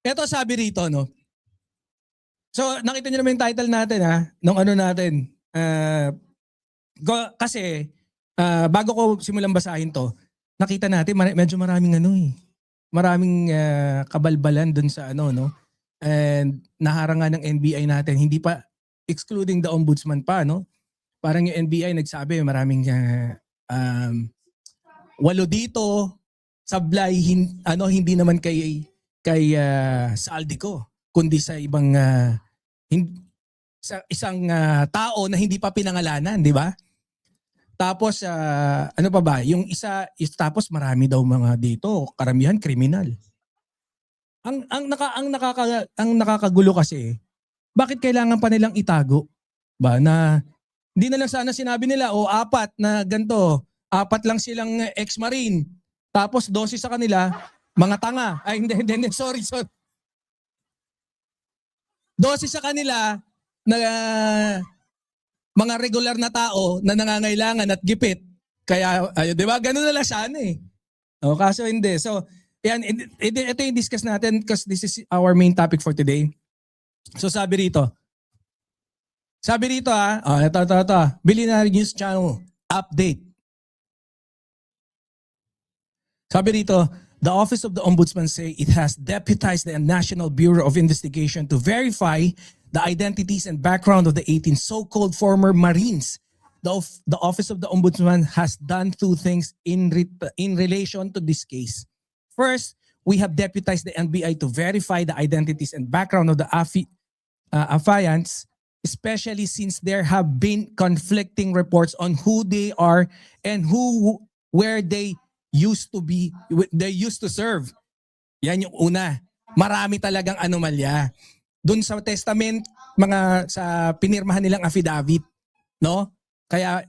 Ito sabi rito, no? So, nakita niyo naman yung title natin, ha? Nung ano natin. Kasi, bago ko simulang basahin to, nakita natin, medyo maraming ano eh. Maraming kabalbalan dun sa ano, no? And naharangan ng NBI natin, hindi pa, excluding the ombudsman pa, no? Parang yung NBI nagsabi, maraming 8 dito, sablay, hindi naman kay Saldico, kundi sa ibang sa isang tao na hindi pa pinangalanan, di ba? Tapos ano pa ba? Yung isa tapos marami daw mga dito, karamihan kriminal. Ang nakakagulo kasi, bakit kailangan pa nilang itago? Ba na hindi na lang sana sinabi nila o 4 na ganto, 4 lang silang ex-marine. Tapos 12 sa kanila, mga tanga. Ay hindi, sorry. 12 sa kanila na mga regular na tao na nangangailangan at gipit. Kaya, di ba? Ganun na lang sana eh. O, kaso hindi. So, yan, ito yung discuss natin because this is our main topic for today. So, sabi rito ito. Billionaire News Channel update. Sabi rito, the Office of the Ombudsman say it has deputized the National Bureau of Investigation to verify the identities and background of the 18 so-called former Marines. The Office of the Ombudsman has done 2 things in relation to this case. First, we have deputized the NBI to verify the identities and background of the affiants, especially since there have been conflicting reports on who they are and where they used to serve. Yan yung una. Marami talagang anomalya. Doon sa testament, sa pinirmahan nilang affidavit, no? Kaya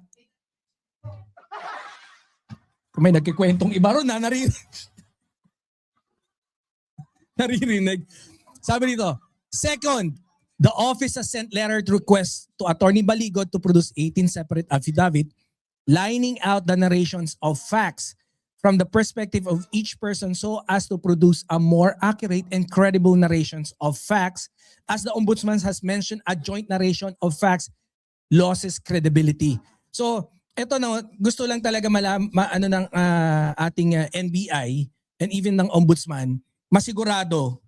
kung may nagkikwentong iba ron na naririnig. Sabi dito, second, the office has sent letter to request to Attorney Baligot to produce 18 separate affidavit lining out the narrations of facts from the perspective of each person so as to produce a more accurate and credible narrations of facts. As the Ombudsman has mentioned, a joint narration of facts loses credibility. So, ito na, gusto lang talaga ng ating NBI and even ng Ombudsman, masigurado,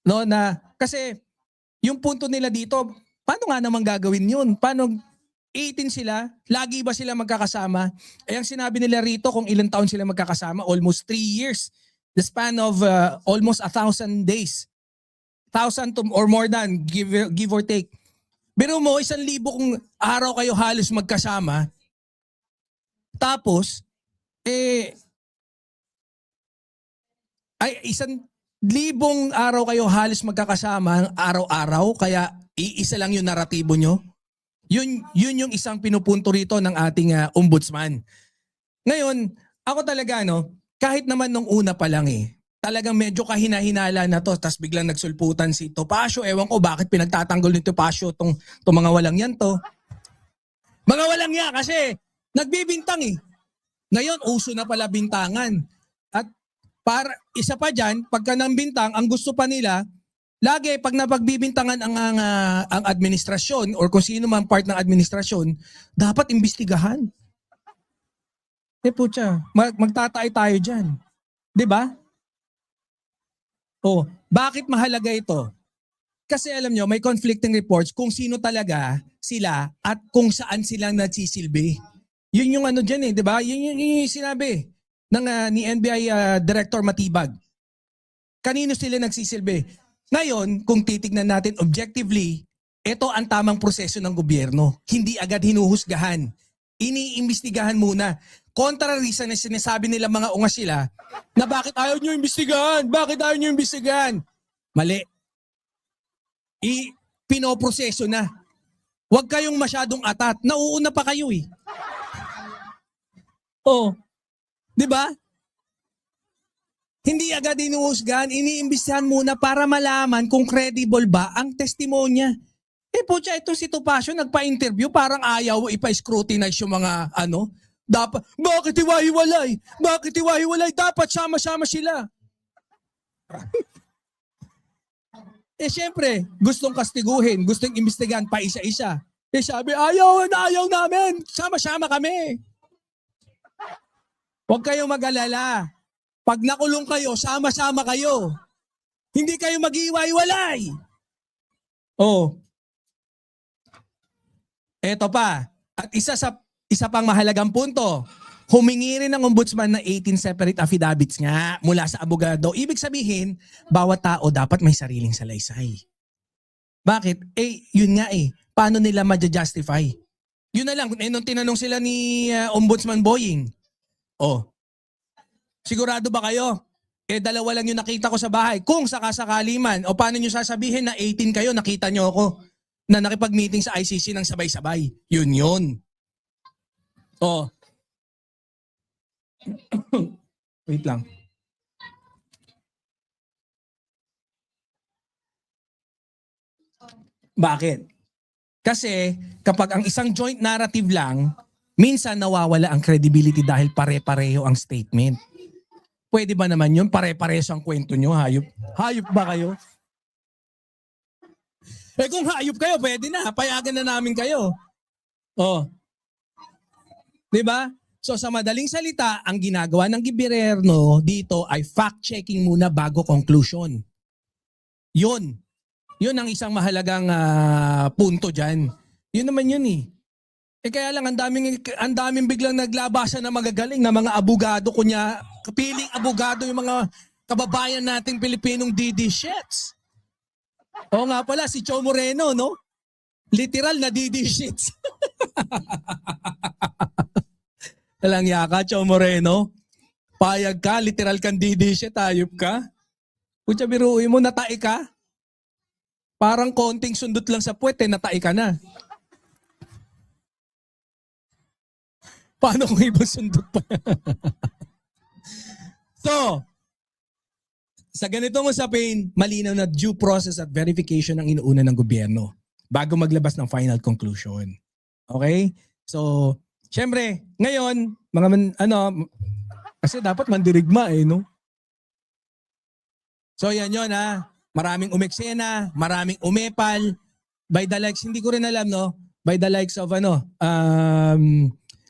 no, na kasi yung punto nila dito, paano nga naman gagawin yun? Paano 18 sila, lagi ba sila magkakasama? Eh ang sinabi nila rito kung ilang taon sila magkakasama, almost 3 years. The span of almost 1,000 days. 1,000 or more than, give or take. Pero mo, 1,000 kung araw kayo halos magkasama, tapos, ay 1,000 araw kayo halos magkakasama, araw-araw, kaya iisa lang yung naratibo nyo. Yun yung isang pinupunto rito ng ating ombudsman. Ngayon, ako talaga, no, kahit naman nung una pa lang talagang medyo kahina-hinala na to, tas biglang nagsulputan si Topacio. Ewan ko bakit pinagtatanggol ni Topacio tong mga walang yan to. Mga walang yan kasi nagbibintang Ngayon, uso na pala bintangan. At para isa pa dyan, pagka nang bintang, ang gusto pa nila, lagi pag napagbibintangan ang administrasyon or kung sino man part ng administrasyon, dapat imbestigahan. Putya, magtatay tayo dyan. 'Di ba? Oh, bakit mahalaga ito? Kasi alam nyo, may conflicting reports kung sino talaga sila at kung saan silang nagsisilbi. Yun yung ano dyan 'di ba? Yun yung sinabi ng ni NBI Director Matibag. Kanino sila nagsisilbi? Ngayon, kung titignan natin objectively, ito ang tamang proseso ng gobyerno. Hindi agad hinuhusgahan. Iniimbestigahan muna. Contrary sa sinasabi nila mga ungas sila, na bakit ayaw nyo imbestigahan? Bakit ayaw nyo imbestigahan? Mali. Pinoproseso na. Huwag kayong masyadong atat. Nauuna pa kayo Oh, di ba? Hindi agad inuhusgahan, iniimbestigahan muna para malaman kung credible ba ang testimonya. Putya, ito si Topacio nagpa-interview, parang ayaw ipa-scrutinize yung mga dapat, bakit iwahiwalay? Bakit iwahiwalay? Dapat sama-sama sila. Eh syempre, gustong kastiguhin, gustong imbestigahan pa isa-isa. Eh sabi, ayaw na ayaw namin. Sama-sama kami. Huwag kayong mag-alala. Pag nakulong kayo, sama-sama kayo. Hindi kayo mag-iwalay. Oh, eto pa. At isa pang mahalagang punto. Humingi rin ng ombudsman na 18 separate affidavits nga mula sa abogado. Ibig sabihin, bawat tao dapat may sariling salaysay. Bakit? Eh, yun nga eh. Paano nila ma-justify? Yun na lang. Eh, nung tinanong sila ni Ombudsman Boying, oh, sigurado ba kayo? Eh, dalawa lang yung nakita ko sa bahay. Kung sakasakali man, o paano nyo sasabihin na 18 kayo, nakita nyo ako na nakipag-meeting sa ICC ng sabay-sabay. Yun yun. Oh. Wait lang. Bakit? Kasi kapag ang isang joint narrative lang, minsan nawawala ang credibility dahil pare-pareho ang statement. Pwede ba naman yun? Pare-pareho ang kwento nyo, hayop. Hayop ba kayo? Eh kung hayop kayo, pwede na. Payagan na namin kayo. Oh. 'Di ba? So sa madaling salita, ang ginagawa ng gobyerno dito ay fact-checking muna bago conclusion. Yun. Yun ang isang mahalagang punto dyan. Yun naman yun eh. Eh kaya lang ang daming biglang naglabasan na magagaling na mga abogado, kunya kapiling abogado yung mga kababayan nating Pilipinong DD shits. Oo nga pala, si Cho Moreno, no? Literal na DD shits. Talang yaka, Cho Moreno. Payag ka, literal kang DD shit, ayop ka. Kutsa biruin mo, natai ka. Parang konting sundot lang sa puwet, natai ka na. Paano kung ibang sundot pa? So, sa ganitong usapin, malinaw na due process at verification ang inuuna ng gobyerno bago maglabas ng final conclusion. Okay? So, syempre, ngayon, kasi dapat mandirigma eh, no? So, yan yun ha. Maraming umeksena, maraming umepal. By the likes, hindi ko rin alam, no? By the likes of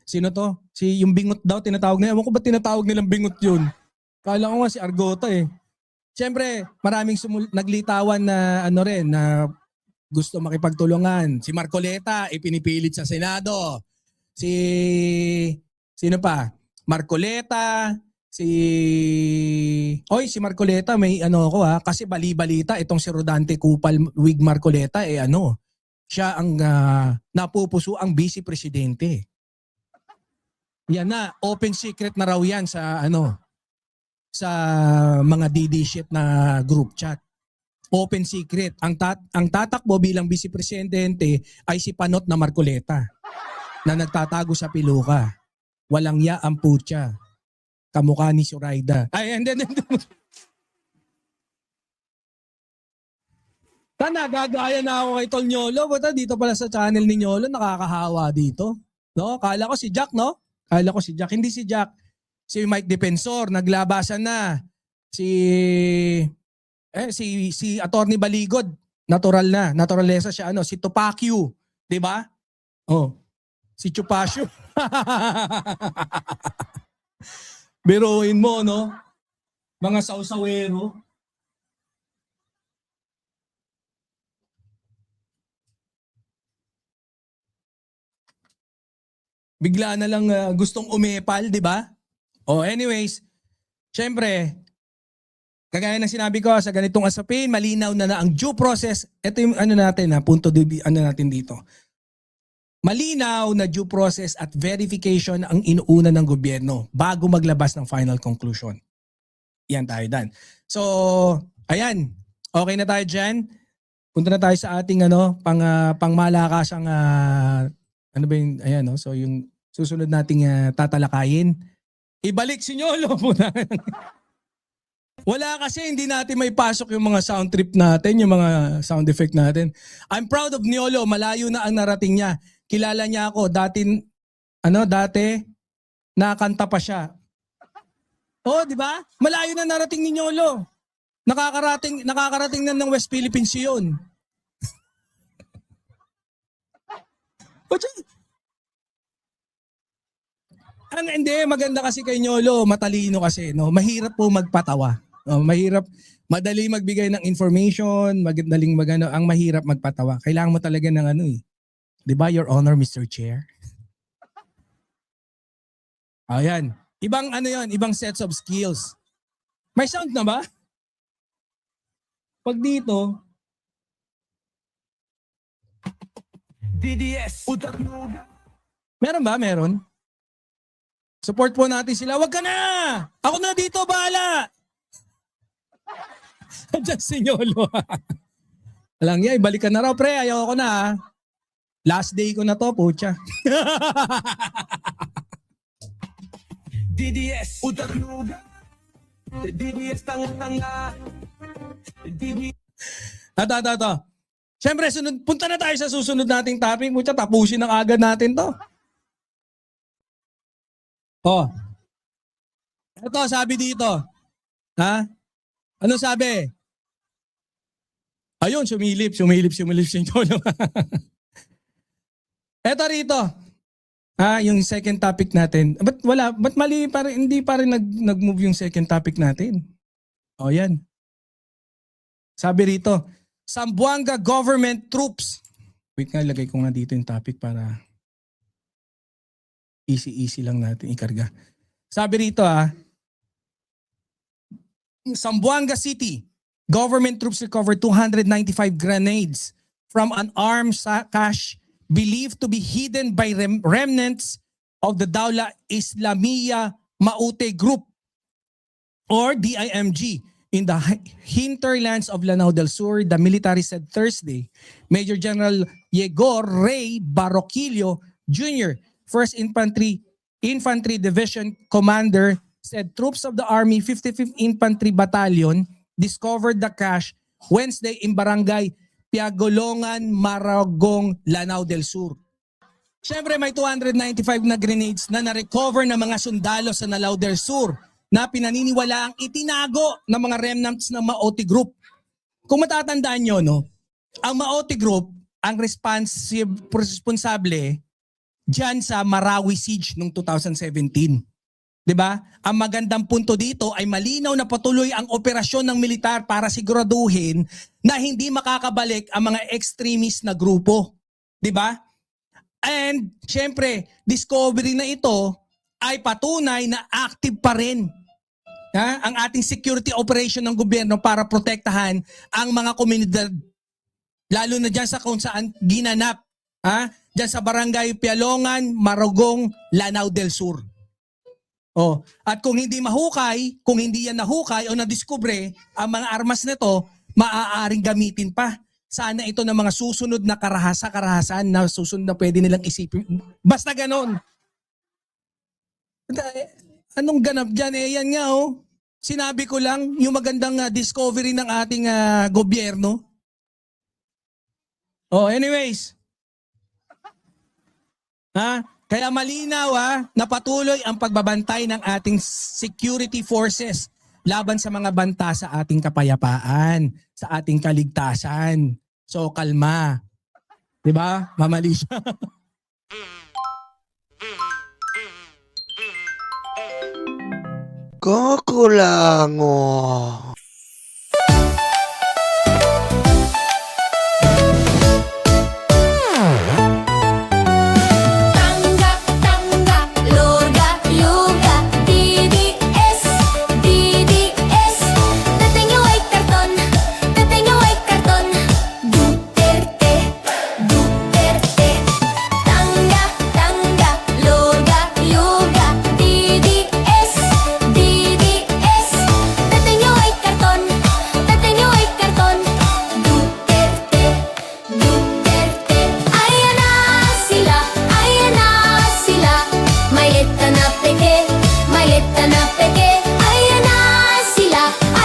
sino to? Yung bingot daw, tinatawag nila. Ewan ko ba tinatawag nilang bingot yun? Kala ko nga si Argota eh. Siyempre, maraming naglitawan na na gusto makipagtulungan. Si Marcoleta, ipinipilit sa Senado. Sino pa? Marcoleta, si Marcoleta, may kasi bali-balita, itong si Rodante Kupal Wig Marcoleta, siya ang napupuso ang vice presidente. Yan na, open secret na raw yan sa sa mga DD shit na group chat. Open secret. Ang tatakbo bilang vice presidente ay si Panot na Marcoleta na nagtatago sa Piluka. Walang ya ang putya. Kamukha ni Zoraida. Ay, and then nagagaya na ako kay Tol Nyolo. Bata dito pala sa channel ni Nyolo, nakakahawa dito. No? Kala ko si Jack, no? Kala ko si Jack. Hindi si Jack. Si Mike Defensor, naglabasan na. Si Attorney Baligod, naturalesa siya, si Tupacchio, 'di ba? Oh. Si Chupasyo. Biruin mo, no? Mga sausawero. Bigla na lang gustong umepal, 'di ba? Oh, anyways, syempre, kagaya ng sinabi ko sa ganitong usapin, malinaw na ang due process. Ito yung punto natin dito. Malinaw na due process at verification ang inuuna ng gobyerno bago maglabas ng final conclusion. Yan tayo dan. So, ayan. Okay na tayo dyan. Punta na tayo sa ating pangmalakasang so yung susunod nating tatalakayin. Ibalik si Nyolo muna. Wala kasi, hindi natin may pasok yung mga sound trip natin, yung mga sound effect natin. I'm proud of Nyolo, malayo na ang narating niya. Kilala niya ako, dati nakakanta pa siya. Oh, di ba? Malayo na narating ni Nyolo. Nakakarating na ng West Philippines yun. Hindi, maganda kasi kay Nyolo, matalino kasi, no? Mahirap po magpatawa. Madali magbigay ng information, ang mahirap magpatawa. Kailangan mo talaga ng 'Di ba, Your Honor, Mr. Chair? Ayan. Ibang sets of skills. May sound na ba? Pag dito, DDS. meron ba? Meron. Support po natin sila. Wag ka na! Ako na dito, bahala! Diyan si Nyolo. Alang yan, balik ka na raw, pre. Ayaw ko na. Last day ko na to, pucha. DDS. DDS tanga-tanga. Ito. Siyempre, punta na tayo sa susunod nating topic. Pucha, tapusin ang agad natin to. Oh. Ito, sabi dito. Ha? Ano sabi? Ayun, sumilip si Nyolo. Ito rito. Yung second topic natin. Ba't mali pa rin, hindi pa rin nag-move yung second topic natin? O yan. Sabi rito, Zamboanga government troops. Wait nga, lagay ko nga dito yung topic para easy lang natin ikarga. Sabi rito Zamboanga City, government troops recovered 295 grenades from an armed cache believed to be hidden by remnants of the Dawla Islamiyah Maute Group or DIMG in the hinterlands of Lanao del Sur. The military said Thursday. Major General Yegor Ray Baroquillo Jr., 1st Infantry Division Commander, said troops of the Army 55th Infantry Battalion discovered the cache Wednesday in Barangay Piagolongan, Maragong, Lanao del Sur. Siyempre may 295 na grenades na na-recover ng mga sundalo sa Lanao del Sur na pinaniniwala ang itinago ng mga remnants ng Maote Group. Kung matatandaan nyo, ang Maote Group ang responsable dyan sa Marawi Siege noong 2017. 'Di ba? Ang magandang punto dito ay malinaw na patuloy ang operasyon ng militar para siguraduhin na hindi makakabalik ang mga extremist na grupo. 'Di ba? And syempre, discovery na ito ay patunay na active pa rin ang ating security operation ng gobyerno para protektahan ang mga komunidad, lalo na dyan sa kung saan ginanap, dyan sa Barangay Pialongan, Maragong, Lanao del Sur. At kung hindi mahukay, kung hindi yan nahukay o nadiskubre, ang mga armas nito, maaaring gamitin pa. Sana ito ng mga susunod na karahasan na susunod na pwede nilang isipin. Basta ganon. Anong ganap dyan? Yan nga Sinabi ko lang yung magandang discovery ng ating gobyerno. Anyways. Kaya malinaw na patuloy ang pagbabantay ng ating security forces laban sa mga banta sa ating kapayapaan, sa ating kaligtasan. So kalma. 'Di ba? Mamali siya. Kakulango.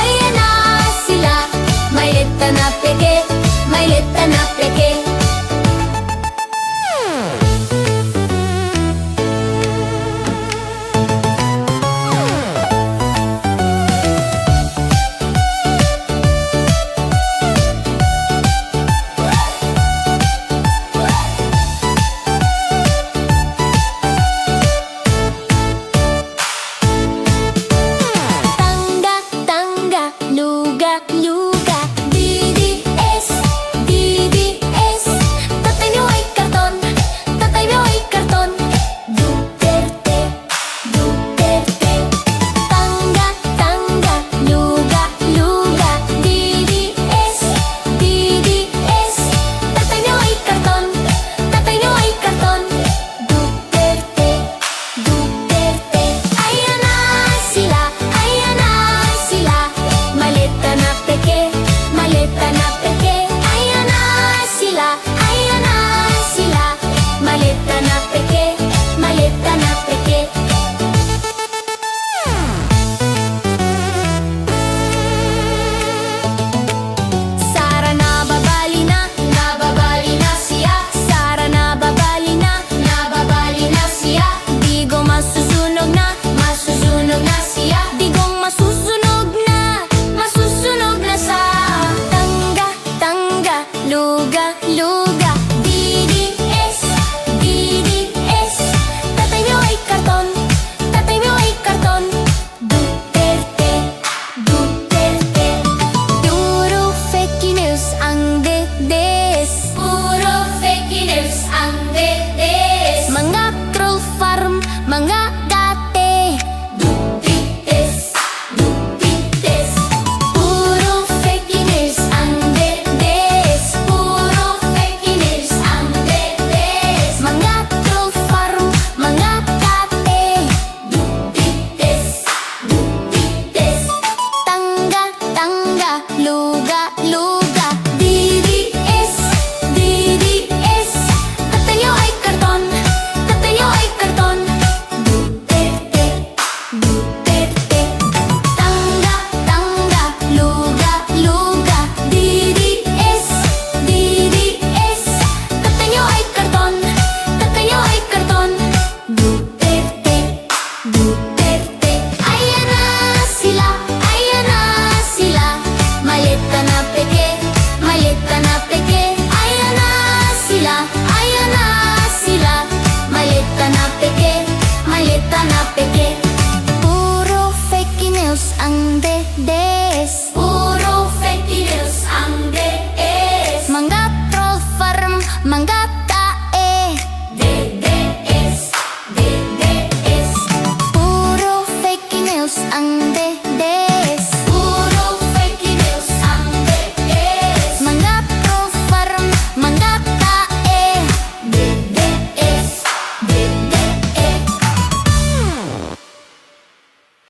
Ayan na sila, may leta na peke.